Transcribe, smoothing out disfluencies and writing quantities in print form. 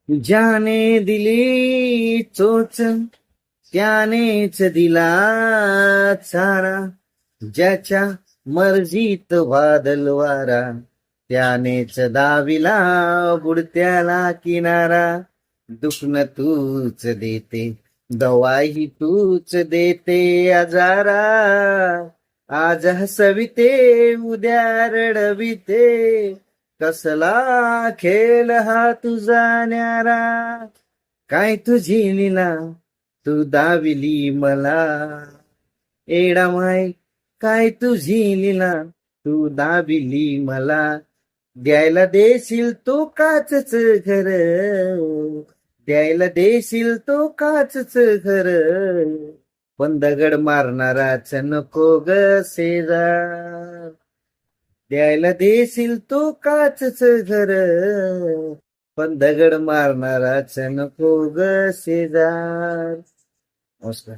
ज्याने दिली चोच त्यानेच दिला चारा, ज्याच्या मर्जीत वादल वारा त्यानेच दाविला बुडत्याला किनारा. दुखणं तूच देते दवाही तूच देते आजारा, आज हसविते उद्या रडविते कसला खेळ हा तुझा न्यारा. काय तुझी लीला तू दाविली मला, एडा माय काय तुझी लीला तू दाविली मला. द्यायला देशील तो काचच घर, द्यायला देशील तो काचच घर, पण दगड मारणाराच नको ग शेजार. द्यायला देशील तो काचच घर, पण दगड मारणाराच नको ग शेजार. नमस्कार.